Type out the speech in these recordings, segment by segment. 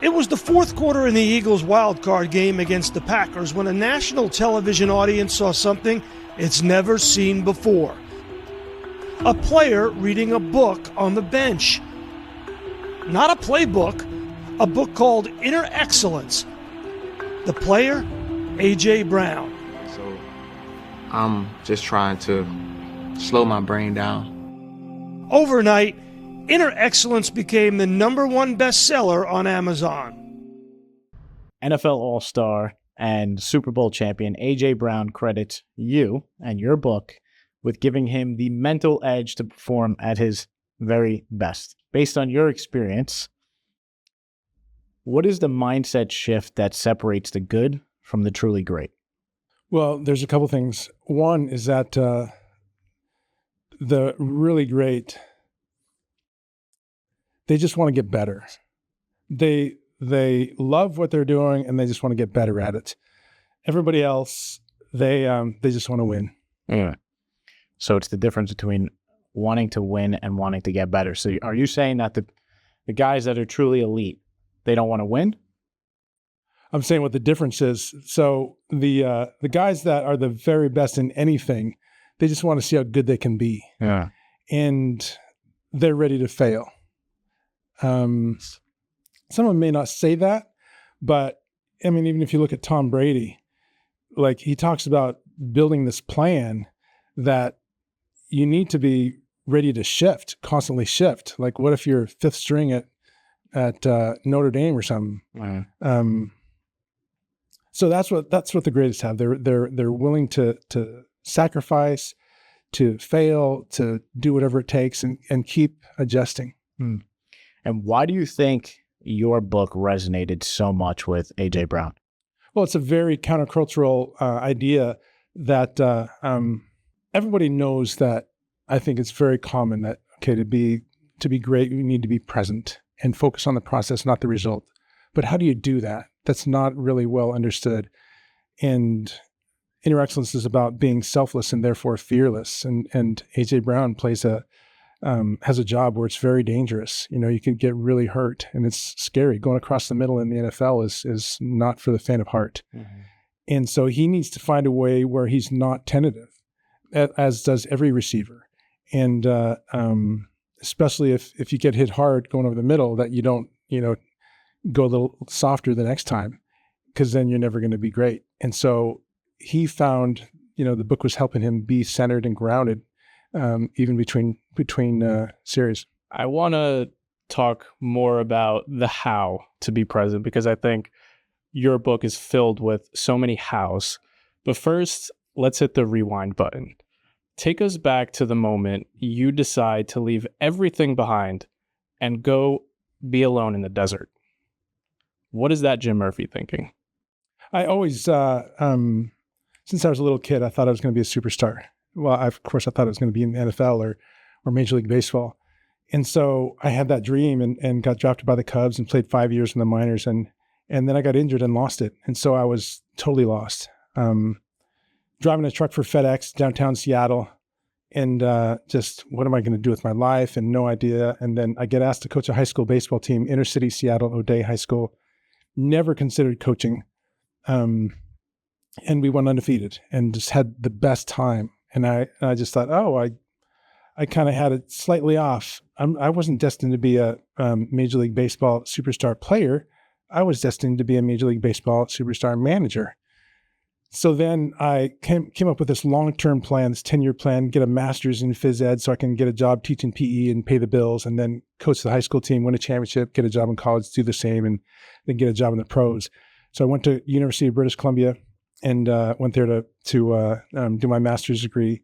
It was the fourth quarter in the Eagles' wild card game against the Packers when a national television audience saw something it's never seen before. A player reading a book on the bench. Not a playbook, a book called Inner Excellence. The player, A.J. Brown. So I'm just trying to slow my brain down. Overnight, Inner Excellence became the #1 bestseller on Amazon. NFL All-Star and Super Bowl champion A.J. Brown credits you and your book with giving him the mental edge to perform at his very best. Based on your experience, what is the mindset shift that separates the good from the truly great? Well, there's a couple things. One is that the really great, they just want to get better. They love what they're doing and they just want to get better at it. Everybody else, they just want to win. Yeah. So it's the difference between wanting to win and wanting to get better. So are you saying that the guys that are truly elite, they don't want to win? I'm saying what the difference is. So the guys that are the very best in anything, they just want to see how good they can be. Yeah. And they're ready to fail. Someone may not say that, but I mean, even if you look at Tom Brady, like he talks about building this plan that you need to be ready to shift, constantly shift. Like what if you're fifth string at Notre Dame or something? So that's what the greatest have. They're willing to sacrifice, to fail, to do whatever it takes and keep adjusting. And why do you think your book resonated so much with A.J. Brown? Well, it's a very countercultural idea that everybody knows that. I think it's very common that, okay, to be great, you need to be present and focus on the process, not the result. But how do you do that? That's not really well understood. And Inner Excellence is about being selfless and therefore fearless. And A.J. Brown has a job where it's very dangerous. You know, you can get really hurt and it's scary. Going across the middle in the NFL is not for the faint of heart. Mm-hmm. And so he needs to find a way where he's not tentative, as does every receiver. And especially if you get hit hard going over the middle, that you don't, go a little softer the next time, because then you're never going to be great. And so he found, the book was helping him be centered and grounded, even between series. I want to talk more about the how to be present, because I think your book is filled with so many hows. But first, let's hit the rewind button. Take us back to the moment you decide to leave everything behind and go be alone in the desert. What is that Jim Murphy thinking? I always, since I was a little kid, I thought I was going to be a superstar. Well, of course, I thought it was going to be in the NFL or Major League Baseball. And so I had that dream and got drafted by the Cubs and played 5 years in the minors. And then I got injured and lost it. And so I was totally lost. Driving a truck for FedEx downtown Seattle, and just what am I going to do with my life, and no idea. And then I get asked to coach a high school baseball team, inner city Seattle, O'Day High School. Never considered coaching. And we went undefeated and just had the best time. And I just thought, I kind of had it slightly off. I wasn't destined to be a Major League Baseball superstar player. I was destined to be a Major League Baseball superstar manager. So then I came up with this long-term plan, this 10-year plan, get a master's in phys ed so I can get a job teaching PE and pay the bills, and then coach the high school team, win a championship, get a job in college, do the same, and then get a job in the pros. So I went to University of British Columbia and went there to do my master's degree,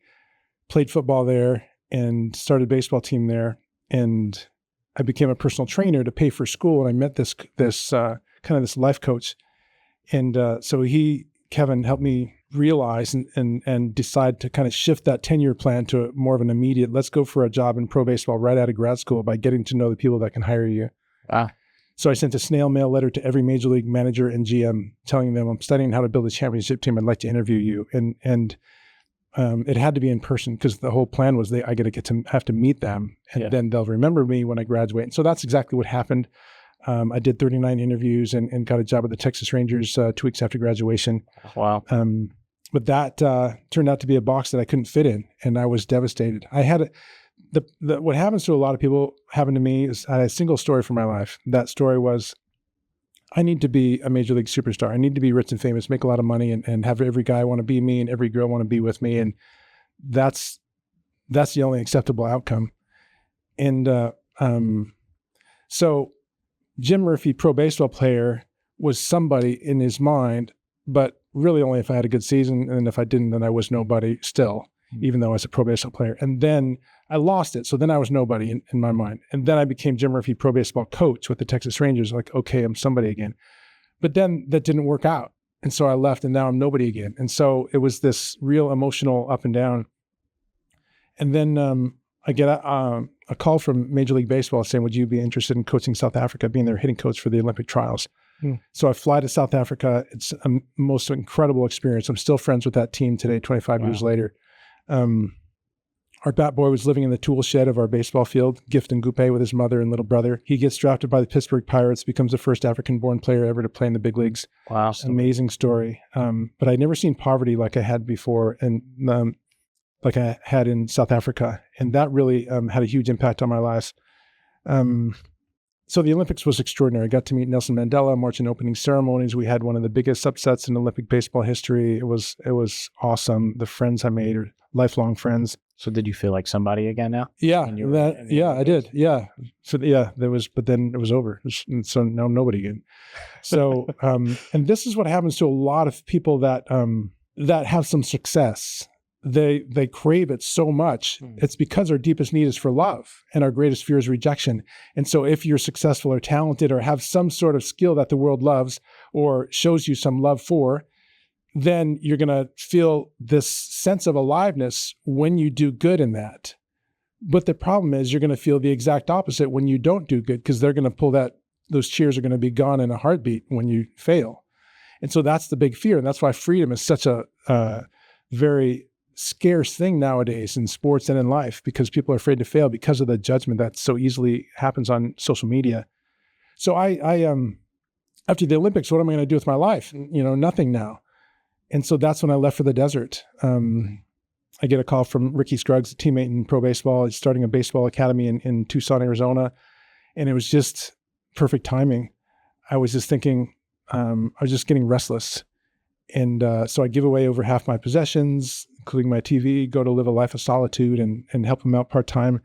played football there, and started a baseball team there. And I became a personal trainer to pay for school, and I met this life coach. And so Kevin helped me realize and decide to kind of shift that 10-year plan to more of an immediate, let's go for a job in pro baseball right out of grad school by getting to know the people that can hire you. So I sent a snail mail letter to every major league manager and GM telling them I'm studying how to build a championship team. I'd like to interview you. And it had to be in person because the whole plan was I have to meet them, and then they'll remember me when I graduate. And so that's exactly what happened. I did 39 interviews and got a job at the Texas Rangers 2 weeks after graduation. Wow. But that turned out to be a box that I couldn't fit in, and I was devastated. I had what happens to a lot of people happened to me is I had a single story for my life. That story was, I need to be a major league superstar. I need to be rich and famous, make a lot of money, and have every guy want to be me and every girl want to be with me. And that's the only acceptable outcome. And so Jim Murphy, pro baseball player, was somebody in his mind, but really only if I had a good season. And if I didn't, then I was nobody still, even though I was a pro baseball player. And then I lost it. So then I was nobody in my mind. And then I became Jim Murphy, pro baseball coach with the Texas Rangers. Like, okay, I'm somebody again. But then that didn't work out. And so I left, and now I'm nobody again. And so it was this real emotional up and down. And then I get a call from Major League Baseball saying, would you be interested in coaching South Africa, being their hitting coach for the Olympic trials? So I fly to South Africa. It's a most incredible experience. I'm still friends with that team today, 25 years later. Our bat boy was living in the tool shed of our baseball field, Gift Ngupe, with his mother and little brother. He gets drafted by the Pittsburgh Pirates, becomes the first African-born player ever to play in the big leagues. Wow. Amazing story. But I'd never seen poverty like I had before, and like I had in South Africa. And that really had a huge impact on my life. So the Olympics was extraordinary. I got to meet Nelson Mandela, march in opening ceremonies. We had one of the biggest upsets in Olympic baseball history. It was awesome. The friends I made are lifelong friends. So did you feel like somebody again now? Yeah, I did. Yeah. So but then it was over. And so now I'm nobody again. So, and this is what happens to a lot of people that have some success. They crave it so much. It's because our deepest need is for love and our greatest fear is rejection. And so if you're successful or talented or have some sort of skill that the world loves or shows you some love for, then you're going to feel this sense of aliveness when you do good in that. But the problem is you're going to feel the exact opposite when you don't do good, because they're going to pull those cheers are going to be gone in a heartbeat when you fail. And so that's the big fear. And that's why freedom is such a very scarce thing nowadays in sports and in life, because people are afraid to fail because of the judgment that so easily happens on social media. So I after the Olympics, what am I going to do with my life? Nothing now. And so that's when I left for the desert. I get a call from Ricky Scruggs, a teammate in pro baseball. He's starting a baseball academy in Tucson, Arizona. And it was just perfect timing. I was just thinking, I was just getting restless. And so I give away over half my possessions, including my TV, go to live a life of solitude and help him out part-time.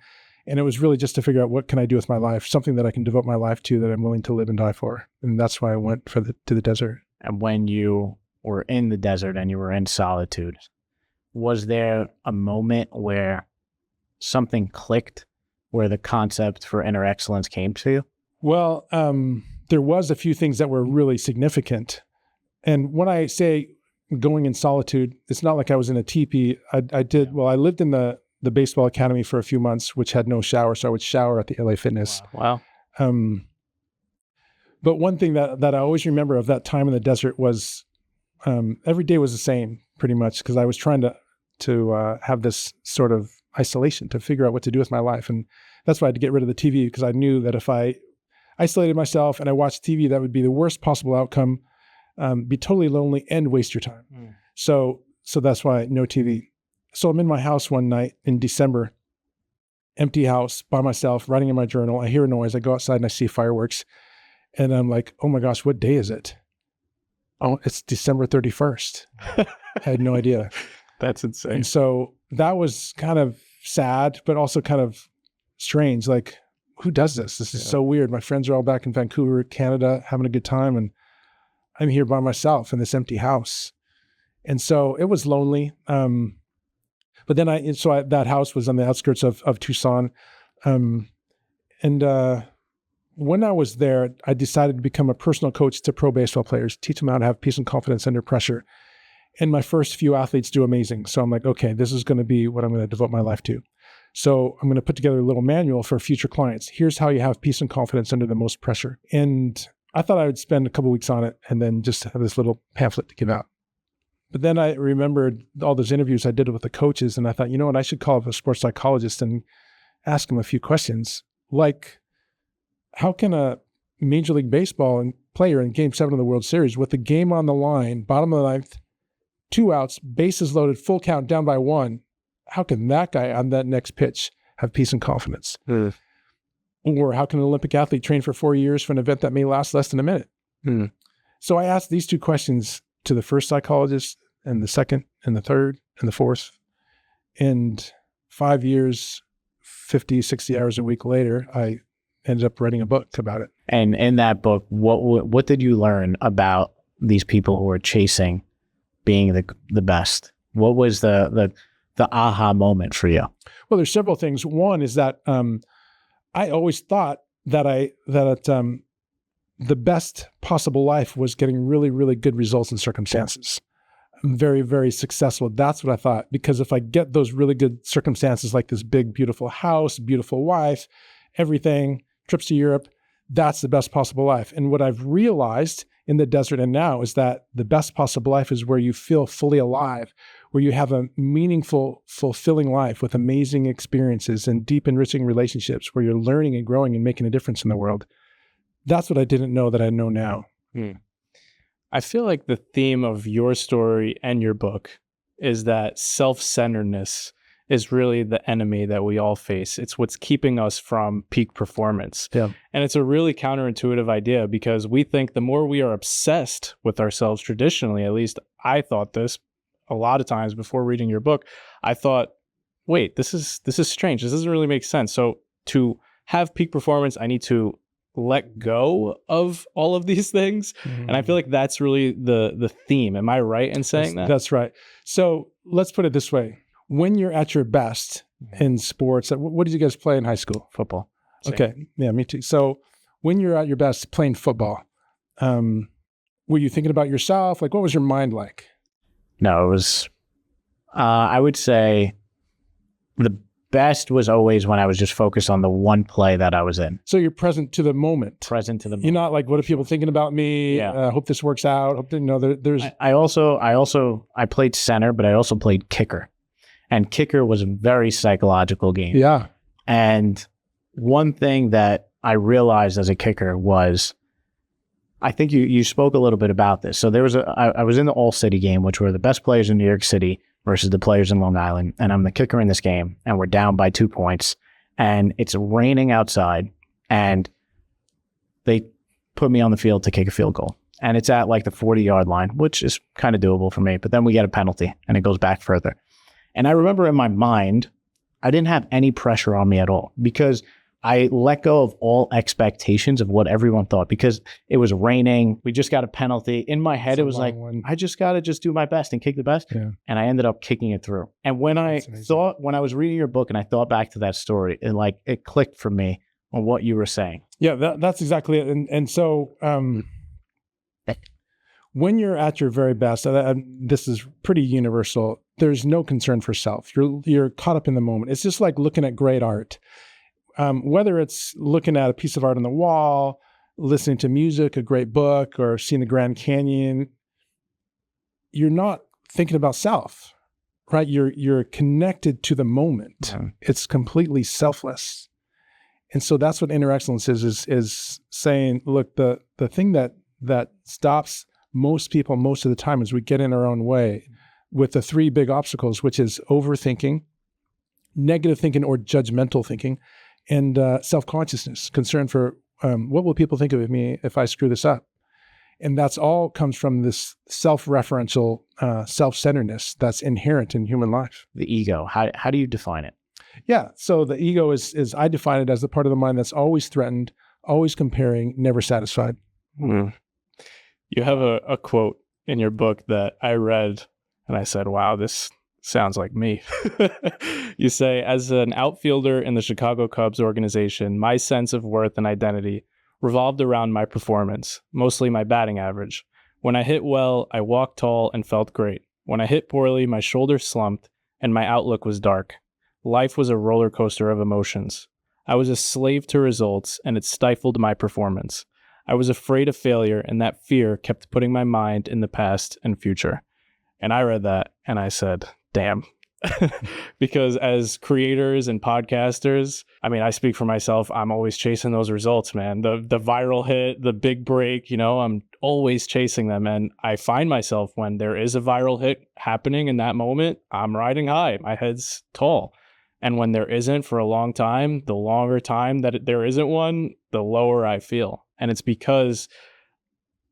And it was really just to figure out, what can I do with my life? Something that I can devote my life to, that I'm willing to live and die for. And that's why I went to the desert. And when you were in the desert and you were in solitude, was there a moment where something clicked, where the concept for inner excellence came to you? Well, there was a few things that were really significant. And when I say going in solitude, it's not like I was in a teepee. I lived in the baseball academy for a few months, which had no shower. So I would shower at the LA Fitness. Wow. But one thing that I always remember of that time in the desert was every day was the same pretty much, because I was trying to have this sort of isolation to figure out what to do with my life. And that's why I had to get rid of the TV, because I knew that if I isolated myself and I watched TV, that would be the worst possible outcome. Be totally lonely and waste your time. So that's why no TV. So I'm in my house one night in December, empty house by myself, writing in my journal. I hear a noise. I go outside and I see fireworks. And I'm like, oh my gosh, what day is it? Oh, it's December 31st. I had no idea. That's insane. And so that was kind of sad, but also kind of strange. Like, who does this? This is so weird. My friends are all back in Vancouver, Canada, having a good time. And I'm here by myself in this empty house. And so it was lonely. But then that house was on the outskirts of Tucson. When I was there, I decided to become a personal coach to pro baseball players, teach them how to have peace and confidence under pressure. And my first few athletes do amazing. So I'm like, okay, this is going to be what I'm going to devote my life to. So I'm going to put together a little manual for future clients. Here's how you have peace and confidence under the most pressure. And I thought I would spend a couple weeks on it and then just have this little pamphlet to give out. But then I remembered all those interviews I did with the coaches, and I thought, you know what, I should call up a sports psychologist and ask him a few questions. Like, how can a Major League Baseball and player in Game 7 of the World Series with the game on the line, bottom of the ninth, 2 outs, bases loaded, full count, down by 1. How can that guy on that next pitch have peace and confidence? Or how can an Olympic athlete train for 4 years for an event that may last less than a minute? So I asked these 2 questions to the first psychologist and the second and the third and the fourth. And 5 years, 50, 60 hours a week later, I ended up writing a book about it. And in that book, what did you learn about these people who are chasing being the best? What was the aha moment for you? Well, there's several things. One is that I always thought that the best possible life was getting really, really good results and circumstances. I'm very, very successful. That's what I thought. Because if I get those really good circumstances, like this big, beautiful house, beautiful wife, everything, trips to Europe, that's the best possible life. And what I've realized in the desert and now is that the best possible life is where you feel fully alive, where you have a meaningful, fulfilling life with amazing experiences and deep, enriching relationships, where you're learning and growing and making a difference in the world. That's what I didn't know that I know now. I feel like the theme of your story and your book is that self-centeredness is really the enemy that we all face. It's what's keeping us from peak performance. Yeah. And it's a really counterintuitive idea because we think the more we are obsessed with ourselves traditionally, at least I thought this a lot of times before reading your book, I thought, wait, this is strange. This doesn't really make sense. So to have peak performance, I need to let go of all of these things. And I feel like that's really the theme. Am I right in saying that? That's right. So let's put it this way. When you're at your best in sports, what did you guys play in high school? Football. Same. Okay. Yeah, me too. So when you're at your best playing football, were you thinking about yourself? Like, what was your mind like? No, it was, I would say the best was always when I was just focused on the one play that I was in. So you're present to the moment. Present to the moment. You're not like, what are people thinking about me? Yeah. Hope this works out. Hope there's. I played center, but I also played kicker. And kicker was a very psychological game. Yeah. And one thing that I realized as a kicker was, I think you spoke a little bit about this. So I was in the All-City game, which were the best players in New York City versus the players in Long Island. And I'm the kicker in this game. And we're down by 2 points. And it's raining outside. And they put me on the field to kick a field goal. And it's at like the 40-yard line, which is kind of doable for me. But then we get a penalty and it goes back further. And I remember in my mind, I didn't have any pressure on me at all because I let go of all expectations of what everyone thought because it was raining. We just got a penalty. In my head, it was like, I just got to just do my best and kick the best. Yeah. And I ended up kicking it through. And when I was reading your book and I thought back to that story, it clicked for me on what you were saying. Yeah, that's exactly it. And so when you're at your very best, this is pretty universal. There's no concern for self. You're caught up in the moment. It's just like looking at great art. Whether it's looking at a piece of art on the wall, listening to music, a great book, or seeing the Grand Canyon, you're not thinking about self, right? You're connected to the moment. Yeah. It's completely selfless. And so that's what inner excellence is saying, look, the thing that stops most people most of the time is we get in our own way with the 3 big obstacles, which is overthinking, negative thinking or judgmental thinking, and self-consciousness, concern for what will people think of me if I screw this up? And that's all comes from this self-referential self-centeredness that's inherent in human life. The ego, how do you define it? Yeah, so the ego is I define it as the part of the mind that's always threatened, always comparing, never satisfied. You have a quote in your book that I read and I said, wow, this sounds like me. You say, as an outfielder in the Chicago Cubs organization, my sense of worth and identity revolved around my performance, mostly my batting average. When I hit well, I walked tall and felt great. When I hit poorly, my shoulders slumped and my outlook was dark. Life was a roller coaster of emotions. I was a slave to results and it stifled my performance. I was afraid of failure and that fear kept putting my mind in the past and future. And I read that and I said, damn, because as creators and podcasters, I mean, I speak for myself. I'm always chasing those results, man. The viral hit, the big break, I'm always chasing them. And I find myself when there is a viral hit happening in that moment, I'm riding high. My head's tall. And when there isn't for a long time, the longer time that there isn't one, the lower I feel. And it's because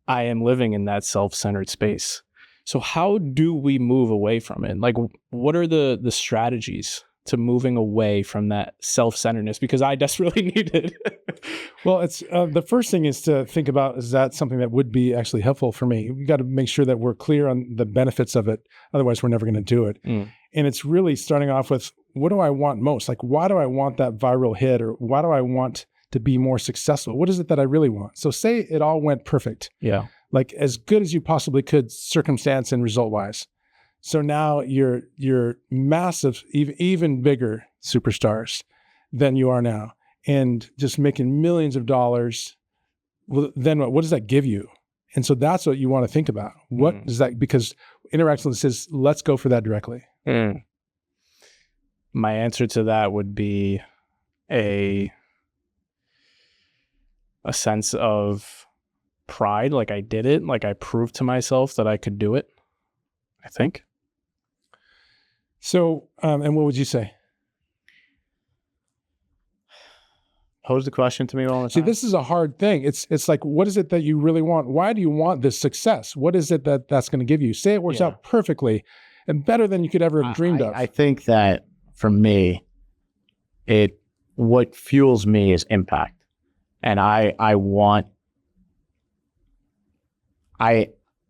I am living in that self-centered space. So how do we move away from it? Like, what are the strategies to moving away from that self-centeredness? Because I desperately need it. Well, it's the first thing is to think about, is that something that would be actually helpful for me? We got to make sure that we're clear on the benefits of it. Otherwise, we're never going to do it. And it's really starting off with, what do I want most? Like, why do I want that viral hit? Or why do I want to be more successful? What is it that I really want? So say it all went perfect. Yeah. Like as good as you possibly could, circumstance and result wise. So now you're massive, even bigger superstars than you are now, and just making millions of dollars. Well, then what does that give you? And so that's what you want to think about. What does that, because Inner Excellence says, let's go for that directly. My answer to that would be a sense of pride, like I did it, like I proved to myself that I could do it, I think. So, and what would you say? Pose the question to me all the See, time. this is a hard thing. It's like, what is it that you really want? Why do you want this success? What is it that's going to give you? Say it works out perfectly and better than you could ever have dreamed of. I think that for me, what fuels me is impact. And I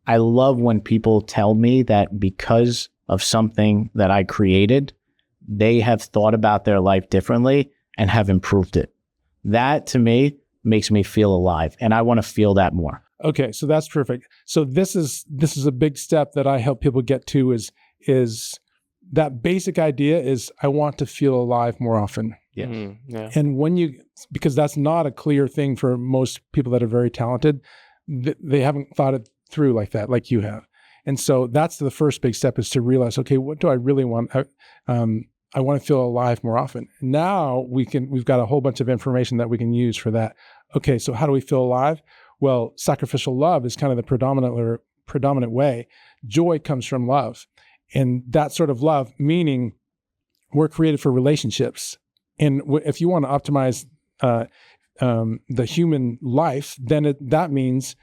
love when people tell me that because of something that I created, they have thought about their life differently and have improved it. That to me makes me feel alive, and I want to feel that more. Okay, so that's perfect. So this is a big step that I help people get to, is that basic idea is, I want to feel alive more often. Yeah. Yeah. And because that's not a clear thing for most people that are very talented, they haven't thought it through like that, like you have. And so that's the first big step, is to realize, okay, what do I really want? I want to feel alive more often. Now we've got a whole bunch of information that we can use for that. Okay, so how do we feel alive? Well, sacrificial love is kind of the predominant way. Joy comes from love. And that sort of love, meaning we're created for relationships. And if you want to optimize the human life, then that means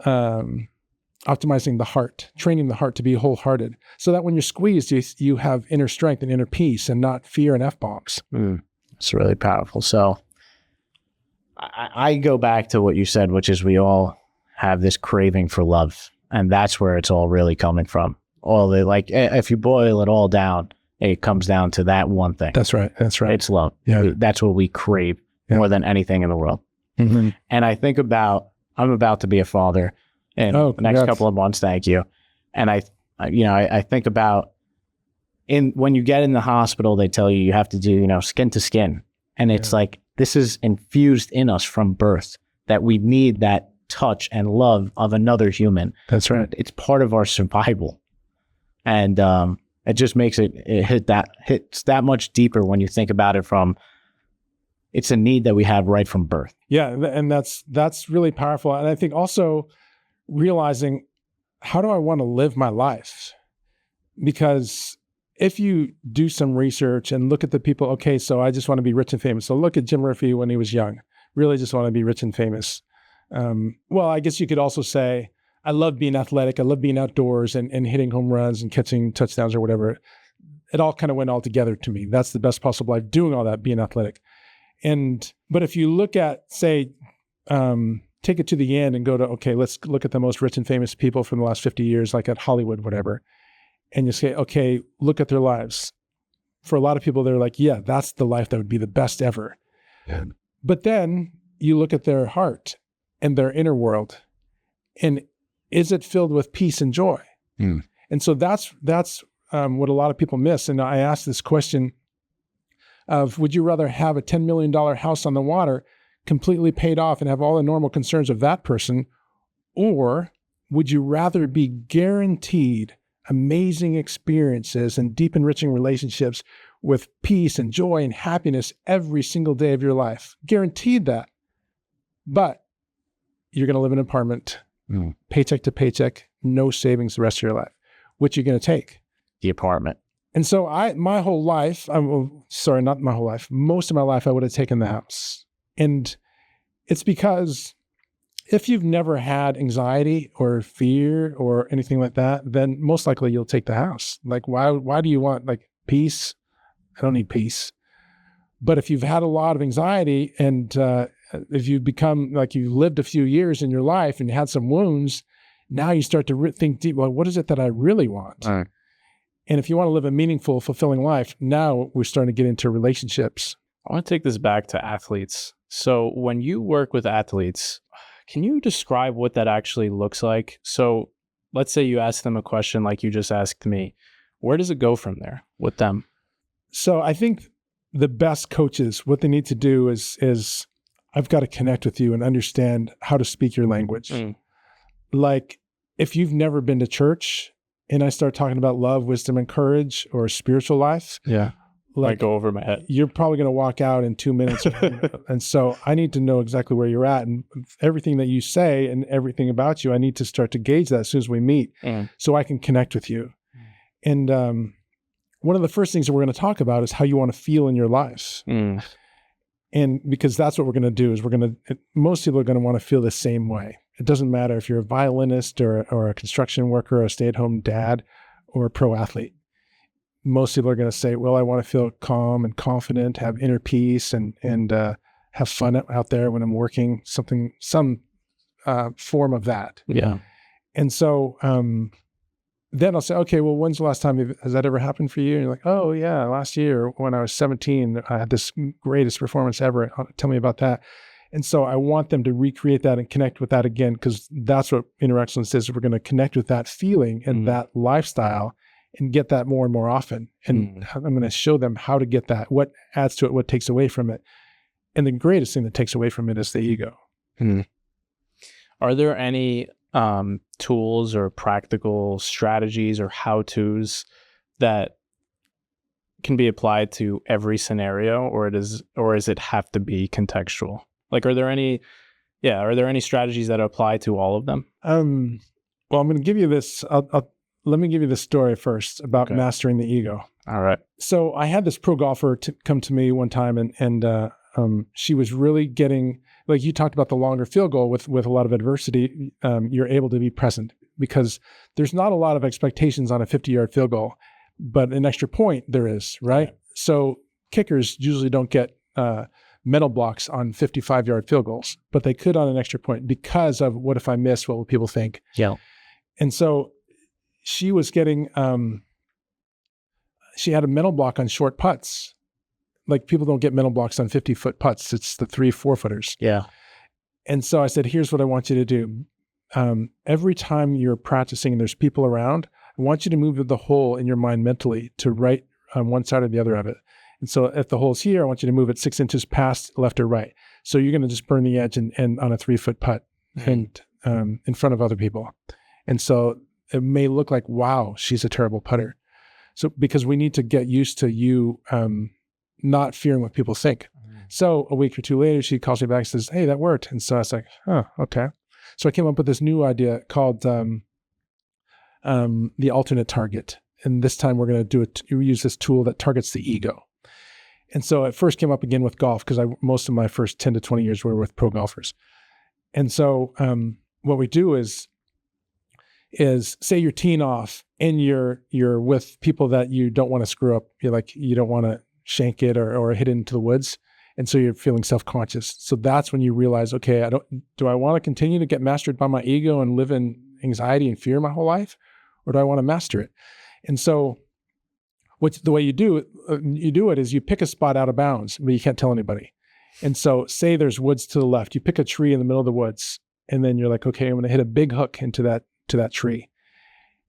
optimizing the heart, training the heart to be wholehearted, so that when you're squeezed, you have inner strength and inner peace, and not fear and F-bombs. It's really powerful. So I go back to what you said, which is we all have this craving for love, and that's where it's all really coming from. If you boil it all down, it comes down to that one thing. That's right. It's love. Yeah. That's what we crave more than anything in the world. Mm-hmm. And I think I'm about to be a father in the next couple of months. Thank you. And I think about when you get in the hospital, they tell you have to do, skin to skin. And it's like, this is infused in us from birth, that we need that touch and love of another human. That's right. It's part of our survival. And it just makes it hits that much deeper when you think about it it's a need that we have right from birth. Yeah. And that's really powerful. And I think also realizing, how do I want to live my life? Because if you do some research and look at the people, okay, so I just want to be rich and famous. So look at Jim Murphy when he was young, really just want to be rich and famous. Well, I guess you could also say, I love being athletic. I love being outdoors and hitting home runs and catching touchdowns or whatever. It all kind of went all together to me. That's the best possible life, doing all that, being athletic. But if you look at, say, take it to the end and go to, okay, let's look at the most rich and famous people from the last 50 years, like at Hollywood, whatever. And you say, okay, look at their lives. For a lot of people, they're like, yeah, that's the life that would be the best ever. Yeah. But then you look at their heart and their inner world, and is it filled with peace and joy? And so that's what a lot of people miss. And I asked this question of, would you rather have a $10 million house on the water completely paid off and have all the normal concerns of that person, or would you rather be guaranteed amazing experiences and deep enriching relationships with peace and joy and happiness every single day of your life. Guaranteed that. But you're going to live in an apartment, paycheck to paycheck, no savings the rest of your life. Which you're going to take? The apartment. And so my whole life, not my whole life, most of my life, I would have taken the house. And it's because if you've never had anxiety or fear or anything like that, then most likely you'll take the house. Like, why do you want like peace? I don't need peace. But if you've had a lot of anxiety and if you become like you lived a few years in your life and you had some wounds, now you start to think deep, well, what is it that I really want? Right. And if you want to live a meaningful, fulfilling life, now we're starting to get into relationships. I want to take this back to athletes. So when you work with athletes, can you describe what that actually looks like? So let's say you ask them a question like you just asked me. Where does it go from there with them? So I think the best coaches, what they need to do is I've got to connect with you and understand how to speak your language. Like if you've never been to church and I start talking about love, wisdom, and courage or spiritual life. Yeah. Like go over my head. You're probably going to walk out in 2 minutes. And so I need to know exactly where you're at and everything that you say and everything about you. I need to start to gauge that as soon as we meet so I can connect with you. And one of the first things that we're going to talk about is how you want to feel in your life. And because that's what we're going to do is most people are going to want to feel the same way. It doesn't matter if you're a violinist or a construction worker or a stay-at-home dad or a pro athlete. Most people are going to say, well, I want to feel calm and confident, have inner peace and have fun out there when I'm working, some form of that. Yeah. And so then I'll say, okay, well, when's the last time, has that ever happened for you? And you're like, oh yeah, last year when I was 17, I had this greatest performance ever. Tell me about that. And so I want them to recreate that and connect with that again, because that's what Inner Excellence is. We're going to connect with that feeling and that lifestyle and get that more and more often. And I'm going to show them how to get that, what adds to it, what takes away from it. And the greatest thing that takes away from it is the ego. Are there any tools or practical strategies or how-tos that can be applied to every scenario, or does it have to be contextual? Like, are there any strategies that apply to all of them? Well, I'm going to give you this. Let me give you the story first about mastering the ego. All right. So I had this pro golfer come to me one time, and she was really getting, like you talked about the longer field goal with a lot of adversity. You're able to be present because there's not a lot of expectations on a 50-yard field goal, but an extra point there is, right? Yeah. So kickers usually don't get mental blocks on 55-yard field goals, but they could on an extra point because of what if I miss? What will people think? Yeah. And so she was getting, she had a mental block on short putts. Like people don't get mental blocks on 50-foot putts. It's the 3-4 footers. Yeah. And so I said, here's what I want you to do. Every time you're practicing and there's people around, I want you to move the hole in your mind mentally to right on one side or the other of it. And so if the hole's here, I want you to move it 6 inches past left or right. So you're going to just burn the edge and on a 3-foot putt and in front of other people. And so it may look like, wow, she's a terrible putter. So because we need to get used to you not fearing what people think. So a week or two later, she calls me back and says, hey, that worked. And so I was like, oh, okay. So I came up with this new idea called the alternate target. And this time we're going to use this tool that targets the ego. And so it first came up again with golf because most of my first 10 to 20 years were with pro golfers. And so what we do is say you're teeing off and you're with people that you don't want to screw up. You don't want to shank it or hit it into the woods. And so you're feeling self-conscious. So that's when you realize, okay, do I want to continue to get mastered by my ego and live in anxiety and fear my whole life? Or do I want to master it? And so the way you do it is you pick a spot out of bounds, but you can't tell anybody. And so say there's woods to the left, you pick a tree in the middle of the woods, and then you're like, okay, I'm going to hit a big hook into that tree.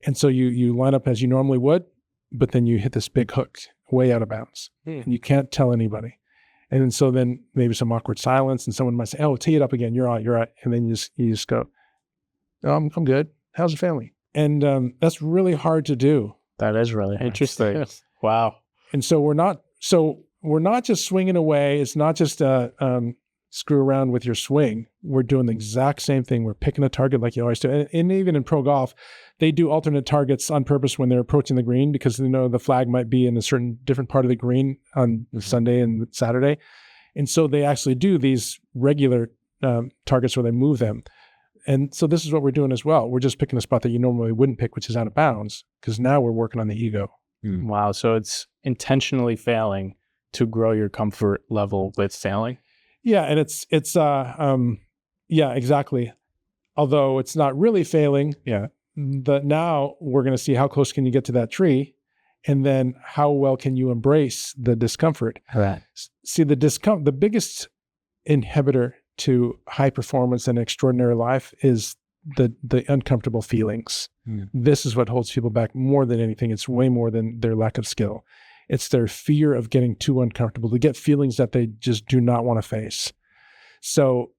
And so you line up as you normally would, but then you hit this big hook way out of bounds and you can't tell anybody. And so then maybe some awkward silence and someone might say, oh, tee it up again. You're right. And then you just go, oh, I'm good. How's the family? And that's really hard to do. That is really Interesting. Wow. And so we're not just swinging away. It's not just screw around with your swing. We're doing the exact same thing. We're picking a target like you always do. And even in pro golf, they do alternate targets on purpose when they're approaching the green because they know the flag might be in a certain different part of the green on Sunday and Saturday. And so they actually do these regular targets where they move them. And so this is what we're doing as well. We're just picking a spot that you normally wouldn't pick, which is out of bounds, because now we're working on the ego. Wow. So it's intentionally failing to grow your comfort level with failing. Yeah. And yeah, exactly. Although it's not really failing. Yeah. Now we're going to see how close can you get to that tree, and then how well can you embrace the discomfort. Right. See, the biggest inhibitor to high performance and extraordinary life is the uncomfortable feelings. This is what holds people back more than anything. It's way more than their lack of skill. It's their fear of getting too uncomfortable, to get feelings that they just do not want to face. So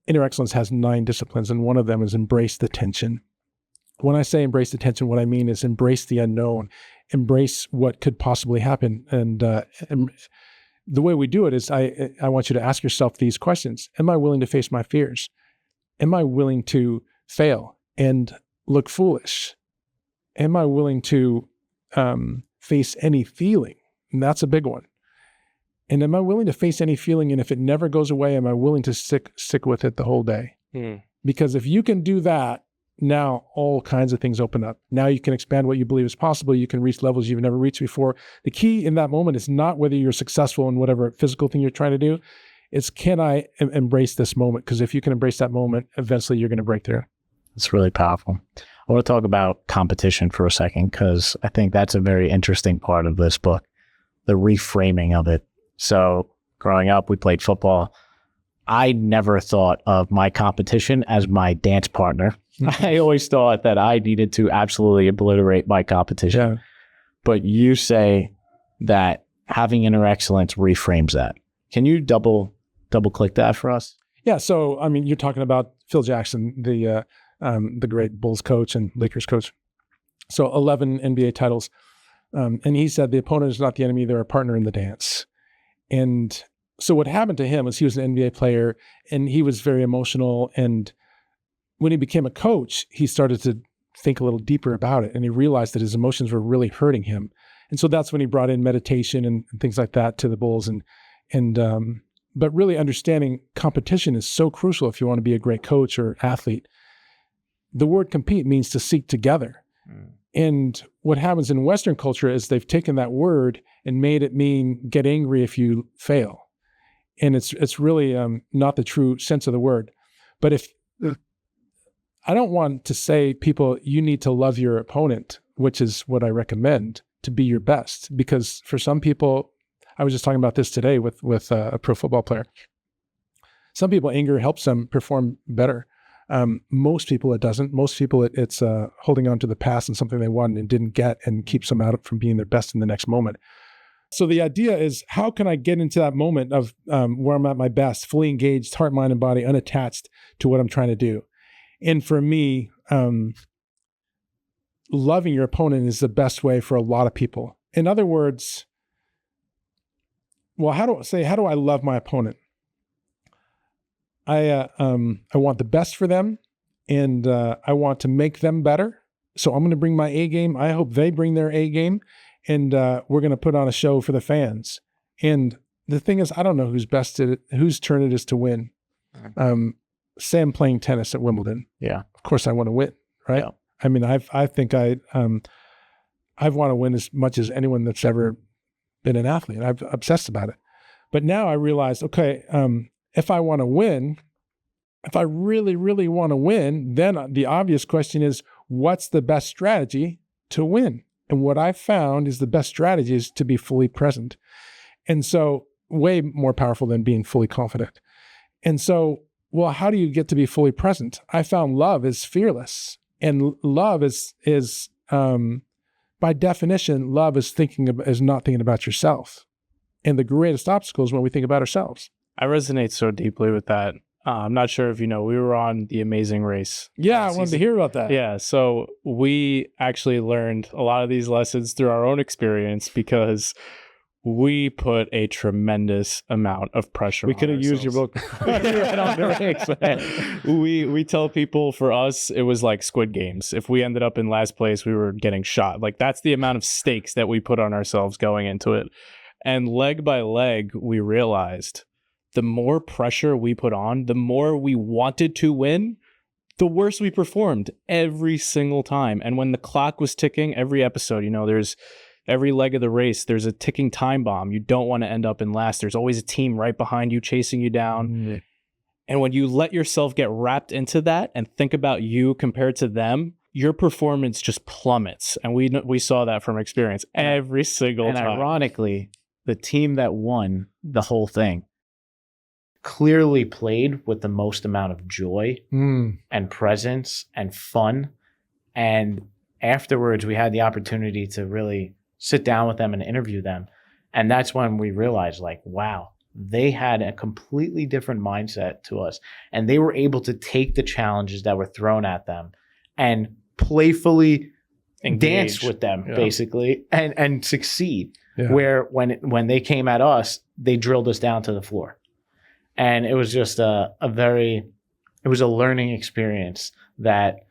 Inner Excellence has 9 disciplines, and one of them is embrace the tension. When I say embrace the tension, what I mean is embrace the unknown, embrace what could possibly happen. And the way we do it is I want you to ask yourself these questions. Am I willing to face my fears? Am I willing to fail and look foolish? Am I willing to face any feeling? And that's a big one. And am I willing to face any feeling? And if it never goes away, am I willing to stick with it the whole day? Because if you can do that, now all kinds of things open up. Now you can expand what you believe is possible. You can reach levels you've never reached before. The key in that moment is not whether you're successful in whatever physical thing you're trying to do. It's, can I embrace this moment? Because if you can embrace that moment, eventually you're going to break through. It's really powerful. I want to talk about competition for a second, because I think that's a very interesting part of this book, the reframing of it. So growing up, we played football. I never thought of my competition as my dance partner. I always thought that I needed to absolutely obliterate my competition. Yeah. But you say that having Inner Excellence reframes that. Can you double click that for us? Yeah. So, I mean, you're talking about Phil Jackson, the great Bulls coach and Lakers coach. So 11 NBA titles. And he said the opponent is not the enemy, they're a partner in the dance. And so what happened to him was he was an NBA player and he was very emotional. And when he became a coach, he started to think a little deeper about it. And he realized that his emotions were really hurting him. And so that's when he brought in meditation and things like that to the Bulls. But really understanding competition is so crucial if you want to be a great coach or athlete. The word compete means to seek together. And what happens in Western culture is they've taken that word and made it mean get angry if you fail. And it's really not the true sense of the word. But if I don't want to say people, you need to love your opponent, which is what I recommend to be your best. Because for some people, I was just talking about this today with a pro football player. Some people, anger helps them perform better. Most people, it doesn't. Most people, it's holding on to the past and something they won and didn't get and keeps them out from being their best in the next moment. So the idea is, how can I get into that moment of where I'm at my best, fully engaged, heart, mind, and body, unattached to what I'm trying to do? And for me, loving your opponent is the best way for a lot of people. In other words, well, how do I love my opponent? I want the best for them, and I want to make them better. So I'm going to bring my A game. I hope they bring their A game, and we're going to put on a show for the fans. And the thing is, I don't know whose turn it is to win. Say I'm playing tennis at Wimbledon. Yeah, of course I want to win, right? Yeah. I mean, I think I want to win as much as anyone that's ever been an athlete. I'm obsessed about it. But now I realize, okay, if I want to win, if I really, really want to win, then the obvious question is, what's the best strategy to win? And what I found is the best strategy is to be fully present. And so way more powerful than being fully confident. And so, well, how do you get to be fully present? I found love is fearless. And love is by definition, love is not thinking about yourself. And the greatest obstacle is when we think about ourselves. I resonate so deeply with that. I'm not sure if you know, we were on The Amazing Race. Yeah, I wanted to hear about that. Yeah, so we actually learned a lot of these lessons through our own experience because we put a tremendous amount of pressure We on could have used your ourselves. book. Right on the race, man. We tell people, for us, it was like Squid Games. If we ended up in last place, we were getting shot. Like, that's the amount of stakes that we put on ourselves going into it. And leg by leg, we realized the more pressure we put on, the more we wanted to win, the worse we performed every single time. And when the clock was ticking, every episode, there's every leg of the race, there's a ticking time bomb. You don't want to end up in last. There's always a team right behind you chasing you down. Mm-hmm. And when you let yourself get wrapped into that and think about you compared to them, your performance just plummets. And we saw that from experience every single time. And ironically, the team that won the whole thing clearly played with the most amount of joy and presence and fun. And afterwards, we had the opportunity to really sit down with them and interview them. And that's when we realized, like, wow, they had a completely different mindset to us. And they were able to take the challenges that were thrown at them and playfully dance with them, basically, and succeed. Yeah. Where when they came at us, they drilled us down to the floor. And it was just it was a learning experience that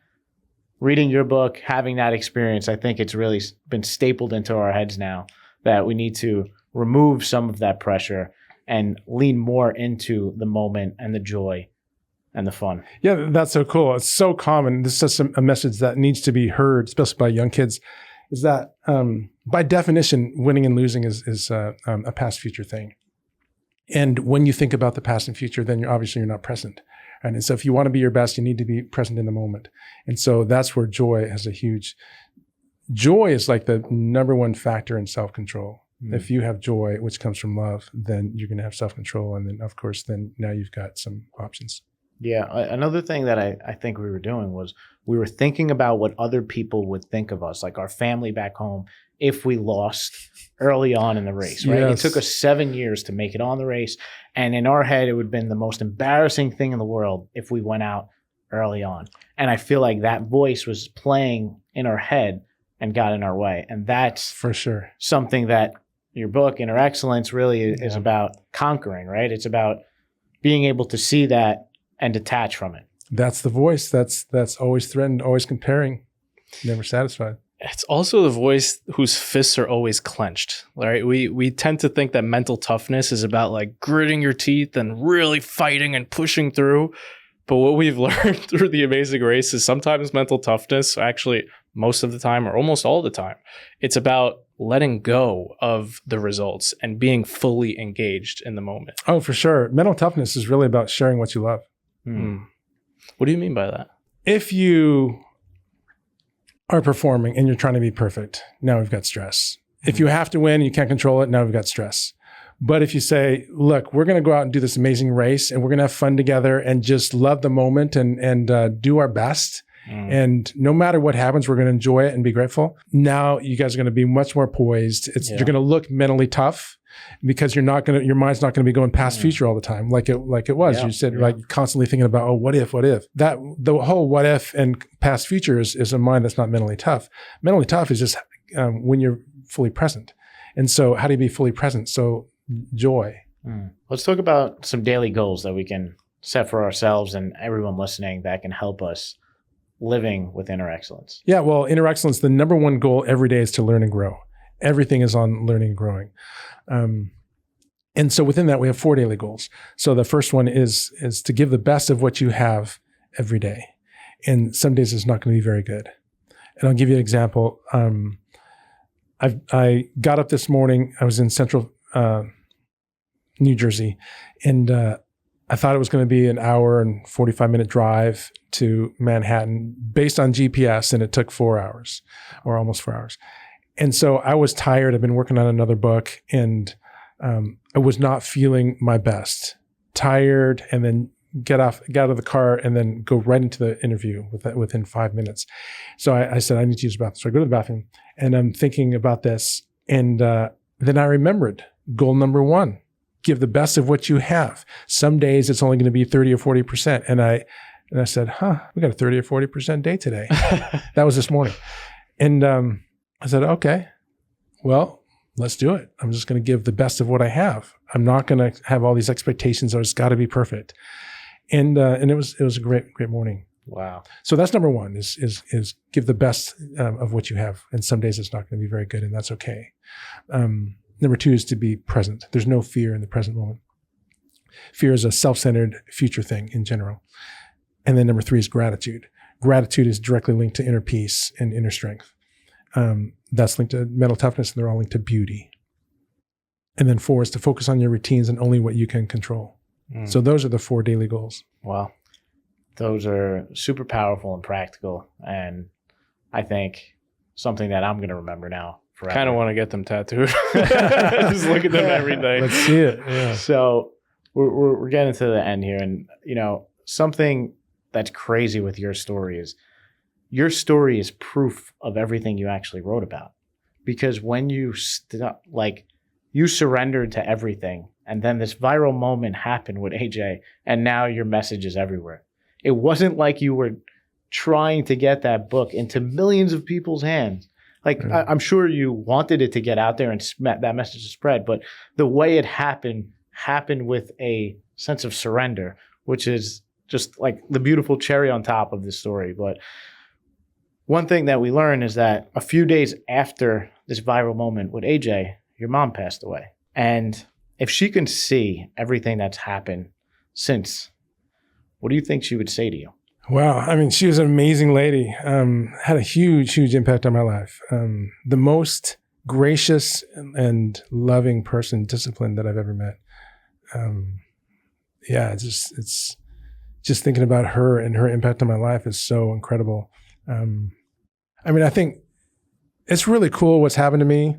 reading your book, having that experience, I think it's really been stapled into our heads now that we need to remove some of that pressure and lean more into the moment and the joy and the fun. Yeah, that's so cool. It's so common. This is just a message that needs to be heard, especially by young kids, is that by definition, winning and losing is a past future thing. And when you think about the past and future, then you're not present. Right? And so if you want to be your best, you need to be present in the moment. And so that's where joy is like the number one factor in self-control. Mm. If you have joy, which comes from love, then you're going to have self-control. And then, of course, then now you've got some options. Yeah. Another thing that I think we were doing was we were thinking about what other people would think of us, like our family back home, if we lost early on in the race, right? Yes. It took us 7 years to make it on the race. And in our head, it would have been the most embarrassing thing in the world if we went out early on. And I feel like that voice was playing in our head and got in our way. And that's for sure something that your book, Inner Excellence, really is about conquering, right? It's about being able to see that and detach from it. That's the voice that's always threatened, always comparing, never satisfied. It's also the voice whose fists are always clenched, right? We tend to think that mental toughness is about like gritting your teeth and really fighting and pushing through. But what we've learned through The Amazing Race is sometimes mental toughness, actually most of the time or almost all the time, it's about letting go of the results and being fully engaged in the moment. Oh, for sure. Mental toughness is really about sharing what you love. Mm. What do you mean by that? If you are performing and you're trying to be perfect, now we've got stress. If you have to win, you can't control it, now we've got stress. But if you say, look, we're going to go out and do this amazing race and we're going to have fun together and just love the moment and do our best. And no matter what happens, we're going to enjoy it and be grateful. Now you guys are going to be much more poised. You're going to look mentally tough because your mind's not going to be going past future all the time like it was. You said like constantly thinking about, oh, what if? That the whole what if and past future is a mind that's not mentally tough. Mentally tough is just when you're fully present. And so how do you be fully present? So joy. Let's talk about some daily goals that we can set for ourselves and everyone listening that can help us living with inner excellence. Yeah, well, inner excellence, the number one goal every day is to learn and grow. Everything is on learning and growing. And so within that, we have 4 daily goals. So the first one is to give the best of what you have every day. And some days it's not going to be very good. And I'll give you an example. I got up this morning. I was in central New Jersey, and I thought it was going to be an hour and 45-minute drive to Manhattan based on GPS, and it took 4 hours or almost 4 hours. And so I was tired. I've been working on another book, and I was not feeling my best. Tired, and then get out of the car and then go right into the interview within 5 minutes. So I said, I need to use the bathroom. So I go to the bathroom, and I'm thinking about this. And then I remembered goal number 1. give the best of what you have. Some days it's only going to be 30 or 40%. And I said, we got a 30 or 40% day today. That was this morning. And I said, okay, well, let's do it. I'm just going to give the best of what I have. I'm not going to have all these expectations. It's got to be perfect. And it was a great morning. Wow. So that's number one is give the best of what you have. And some days it's not going to be very good, and that's okay. Number two is to be present. There's no fear in the present moment. Fear is a self-centered future thing in general. And then number three is gratitude. Gratitude is directly linked to inner peace and inner strength. That's linked to mental toughness, and they're all linked to beauty. And then four is to focus on your routines and only what you can control. So those are the 4 daily goals. Wow. Those are super powerful and practical. And I think something that I'm going to remember now forever. Kind of want to get them tattooed. Just look at them every day. Let's see it. Yeah. So we're getting to the end here. And, something that's crazy with your story is proof of everything you actually wrote about. Because when you you surrendered to everything, and then this viral moment happened with AJ, and now your message is everywhere. It wasn't like you were trying to get that book into millions of people's hands. I'm sure you wanted it to get out there and that message to spread, but the way it happened with a sense of surrender, which is just like the beautiful cherry on top of this story. But one thing that we learned is that a few days after this viral moment with AJ, your mom passed away. And if she can see everything that's happened since, what do you think she would say to you? Wow. I mean, she was an amazing lady. Had a huge, huge impact on my life. The most gracious and loving person, disciplined that I've ever met. It's just thinking about her and her impact on my life is so incredible. I think it's really cool what's happened to me.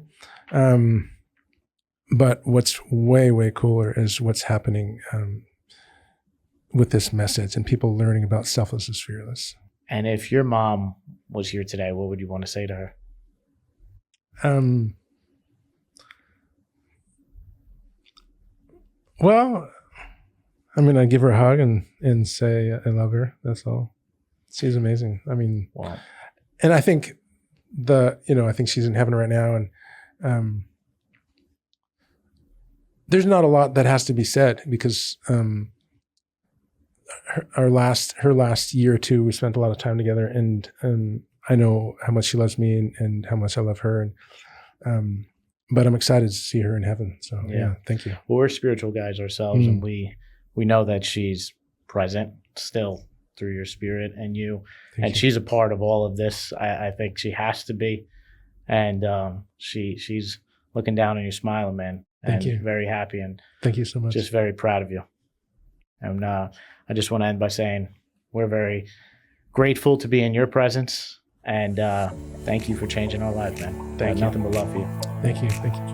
But what's way, way cooler is what's happening with this message and people learning about selfless is fearless. And if your mom was here today, what would you want to say to her? Well, I'd give her a hug and say I love her. That's all. She's amazing. Wow. And I think I think she's in heaven right now, and there's not a lot that has to be said because her last year or two, we spent a lot of time together, and I know how much she loves me and how much I love her, and but I'm excited to see her in heaven. So yeah, thank you. Well, we're spiritual guys ourselves, and we know that she's present still through your spirit and you, and she's a part of all of this. I think she has to be, and she's looking down on you, smiling, man. Thank you. Very happy, and thank you so much. Just very proud of you. And I just want to end by saying we're very grateful to be in your presence, and thank you for changing our lives, man. Thank you. Nothing but love for you. Thank you.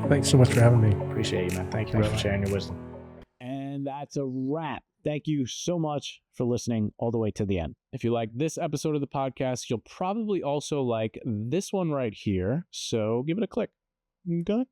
Thanks so much for having me. Appreciate you, man. Thank you for sharing your wisdom. And that's a wrap. Thank you so much for listening all the way to the end. If you like this episode of the podcast, you'll probably also like this one right here. So give it a click. Okay.